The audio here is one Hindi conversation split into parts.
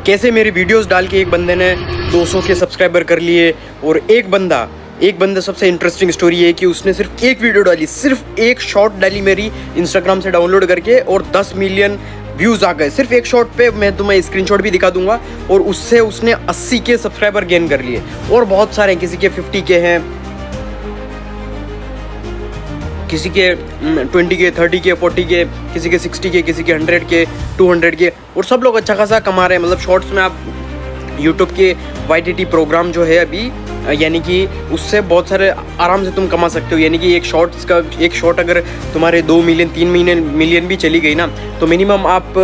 कैसे मेरी वीडियोस डाल के एक बंदे ने 200 के सब्सक्राइबर कर लिए। और एक बंदा सबसे इंटरेस्टिंग स्टोरी है कि उसने सिर्फ एक वीडियो डाली, सिर्फ एक शॉर्ट डाली मेरी इंस्टाग्राम से डाउनलोड करके, और 10 मिलियन व्यूज़ आ गए सिर्फ एक शॉट पे। मैं तुम्हें स्क्रीनशॉट भी दिखा दूंगा। और उससे उसने 80 के सब्सक्राइबर गेन कर लिए। और बहुत सारे हैं, किसी के 50 के हैं, किसी के 20 के, 30 के, 40 के, किसी के 60 के, किसी के 100 के, 200 के। और सब लोग अच्छा खासा कमा रहे हैं। मतलब शॉर्ट्स में आप यूट्यूब के YTT प्रोग्राम जो है अभी, यानी कि उससे बहुत सारे आराम से तुम कमा सकते हो। यानी कि एक शॉट अगर तुम्हारे 2 मिलियन 3 मिलियन भी चली गई ना, तो मिनिमम आप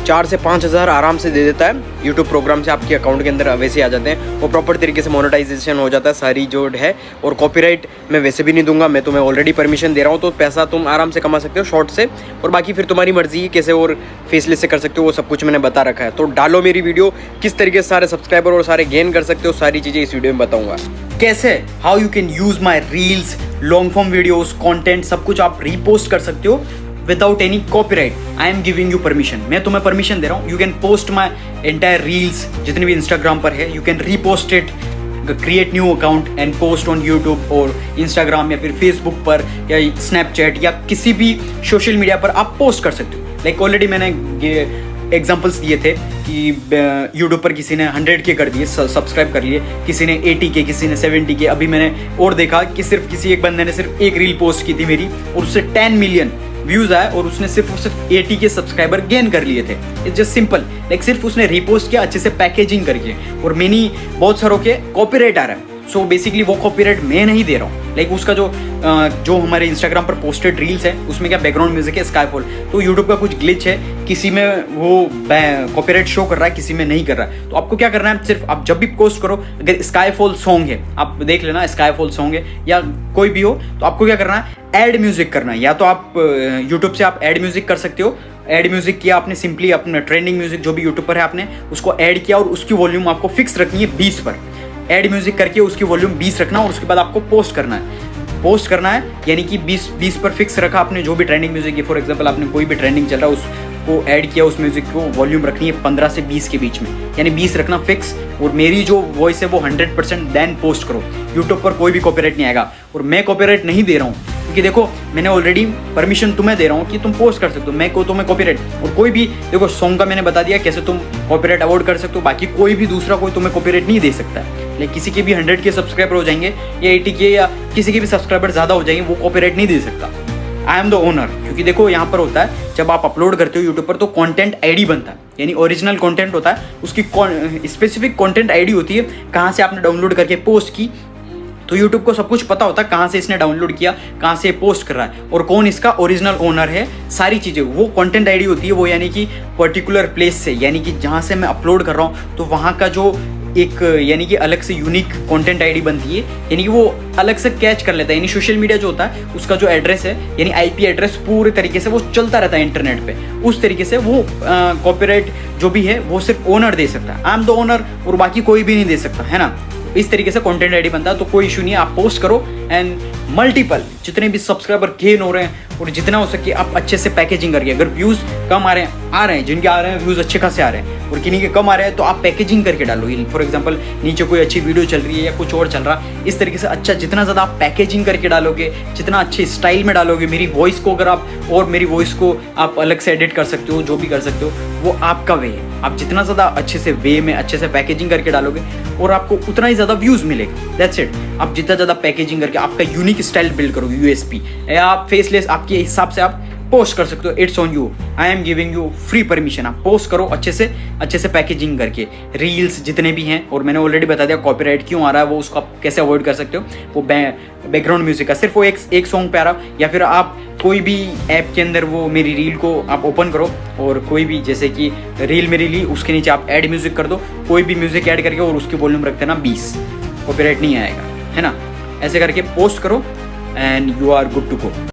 4 से 5 हज़ार आराम से दे देता है यूट्यूब प्रोग्राम से, आपके अकाउंट के अंदर वैसे आ जाते हैं। और प्रॉपर तरीके से मोनेटाइजेशन हो जाता है सारी जो है। और कॉपीराइट मैं वैसे भी नहीं दूंगा, मैं तुम्हें ऑलरेडी परमिशन दे रहा हूँ, तो पैसा तुम आराम से कमा सकते हो शॉर्ट से। और बाकी फिर तुम्हारी मर्जी कैसे और फेसलेस से कर सकते हो, वो सब कुछ मैंने बता रखा है। तो डालो मेरी वीडियो, किस तरीके से सारे सब्सक्राइबर और सारे गेन कर सकते हो, सारी चीज़ें इस वीडियो में बताऊँगा। कैसे how you can use my reels, long form videos, content, सब कुछ आप रीपोस्ट कर सकते हो without any copyright. I am giving you permission, मैं तुम्हें परमिशन दे रहा हूँ। You can post my entire reels जितनी भी इंस्टाग्राम पर है, you can repost it, create new account and post on YouTube और इंस्टाग्राम या फिर फेसबुक पर या स्नैपचैट या किसी भी सोशल मीडिया पर आप पोस्ट कर सकते हो। लाइक ऑलरेडी मैंने एग्जाम्पल्स दिए थे कि यूट्यूब पर किसी ने 100 के कर दिए, सब्सक्राइब कर लिए, किसी ने 80 के, किसी ने 70 के। अभी मैंने और देखा कि सिर्फ किसी एक बंदे ने सिर्फ एक रील पोस्ट की थी मेरी, और उससे 10 मिलियन व्यूज आए, और उसने सिर्फ 80 के सब्सक्राइबर गेन कर लिए थे। इट्स जस्ट सिंपल, लाइक सिर्फ उसने रीपोस्ट किया अच्छे से पैकेजिंग करके। और मैंने बहुत सारों के कॉपीराइट आ रहा है, सो बेसिकली वो कॉपीराइट मैं नहीं दे रहा हूँ। लाइक उसका जो हमारे इंस्टाग्राम पर पोस्टेड रील्स है उसमें क्या बैकग्राउंड म्यूजिक है स्काईफॉल, तो यूट्यूब का कुछ ग्लिच है, किसी में वो कॉपीराइट शो कर रहा है, किसी में नहीं कर रहा है। तो आपको क्या करना है, सिर्फ आप जब भी पोस्ट करो, अगर स्काईफॉल सॉन्ग है, आप देख लेना स्काईफॉल सॉन्ग है या कोई भी हो, तो आपको क्या करना है, ऐड म्यूजिक करना है। या तो आप यूट्यूब से आप ऐड म्यूजिक कर सकते हो। ऐड म्यूजिक किया आपने, सिंपली अपना ट्रेंडिंग म्यूजिक जो भी यूट्यूब पर है आपने उसको ऐड किया, और उसकी वॉल्यूम आपको फिक्स रखनी है 20 पर। ऐड म्यूजिक करके उसकी वॉल्यूम 20 रखना, और उसके बाद आपको पोस्ट करना है। यानी कि 20 पर फिक्स रखा आपने जो भी ट्रेंडिंग म्यूजिक है। फॉर एग्जांपल आपने कोई भी ट्रेंडिंग चल रहा है उसको ऐड किया, उस म्यूजिक को वॉल्यूम रखनी है 15 से 20 के बीच में, यानी 20 रखना फिक्स। और मेरी जो वॉइस है वो 100% देन पोस्ट करो। यूट्यूब पर कोई भी कॉपीराइट नहीं आएगा, और मैं कॉपीराइट नहीं दे रहा हूँ क्योंकि देखो मैंने ऑलरेडी परमिशन तुम्हें दे रहा हूँ कि तुम पोस्ट कर सकते हो। मैं को तुम्हें कॉपीराइट, और कोई भी देखो सॉन्ग का मैंने बता दिया कैसे तुम कॉपीराइट अवॉइड कर सकते हो। बाकी कोई भी दूसरा कोई तुम्हें कॉपीराइट नहीं दे सकता है। लेकिन किसी के भी 100 के सब्सक्राइबर हो जाएंगे या 80 के, या किसी के भी सब्सक्राइबर ज़्यादा हो जाएंगे, वो कॉपीराइट नहीं दे सकता। I am the owner. क्योंकि देखो यहाँ पर होता है जब आप अपलोड करते हो यूट्यूब पर, तो कंटेंट आईडी बनता है, यानी ओरिजिनल कंटेंट होता है, उसकी स्पेसिफिक कंटेंट आईडी होती है, कहाँ से आपने डाउनलोड करके पोस्ट की। तो यूट्यूब को सब कुछ पता होता है कहाँ से इसने डाउनलोड किया, कहाँ से पोस्ट कर रहा है, और कौन इसका ओरिजिनल ओनर है। सारी चीज़ें वो कंटेंट आईडी होती है, वो यानी कि पर्टिकुलर प्लेस से, यानी कि जहाँ से मैं अपलोड कर रहा हूँ, तो वहाँ का जो एक यानी कि अलग से यूनिक कंटेंट आईडी बनती है, यानी कि वो अलग से कैच कर लेता है। यानी सोशल मीडिया जो होता है उसका जो एड्रेस है, यानी IP एड्रेस पूरे तरीके से वो चलता रहता है इंटरनेट पे, उस तरीके से वो कॉपीराइट जो भी है वो सिर्फ ओनर दे सकता है। आई एम द ओनर, और बाकी कोई भी नहीं दे सकता, है ना। इस तरीके से कंटेंट आईडी बनता है, तो कोई इशू नहीं है, आप पोस्ट करो एंड मल्टीपल जितने भी सब्सक्राइबर गेन हो रहे हैं, और जितना हो सके आप अच्छे से पैकेजिंग करके। अगर व्यूज़ कम आ रहे हैं, जिनके आ रहे हैं व्यूज़ अच्छे खासे आ रहे हैं, और किन्हीं के कम आ रहे हैं, तो आप पैकेजिंग करके डालो। फॉर एग्जांपल नीचे कोई अच्छी वीडियो चल रही है या कुछ और चल रहा है, इस तरीके से अच्छा जितना ज़्यादा आप पैकेजिंग करके डालोगे, जितना अच्छे स्टाइल में डालोगे, मेरी वॉइस को अगर आप, और मेरी वॉइस को आप अलग से एडिट कर सकते हो, जो भी कर सकते हो, वो आपका वे है। आप जितना ज़्यादा अच्छे से वे में अच्छे से पैकेजिंग करके डालोगे, और आपको उतना ही ज़्यादा व्यूज़ मिलेगा। That's it. आप जितना ज़्यादा पैकेजिंग करके आपका यूनिक स्टाइल बिल्ड करोगे, USP, या आप फेसलेस आपके हिसाब से आप पोस्ट कर सकते हो। It's on you, I am giving you free permission. आप पोस्ट करो अच्छे से पैकेजिंग करके रील्स जितने भी हैं। और मैंने ऑलरेडी बता दिया कॉपीराइट क्यों आ रहा है, वो उसको आप कैसे अवॉइड कर सकते हो। वो बैकग्राउंड म्यूजिक का सिर्फ वो एक सॉन्ग पे आ रहा, या फिर आप कोई भी ऐप के अंदर वो मेरी रील को आप ओपन करो, और कोई भी जैसे कि रील मेरी ली, उसके नीचे आप ऐड म्यूजिक कर दो, कोई भी म्यूजिक ऐड करके, और उसकी वॉल्यूम रखते ना 20, कॉपीराइट नहीं आएगा, है ना। ऐसे करके पोस्ट करो and you are good to go.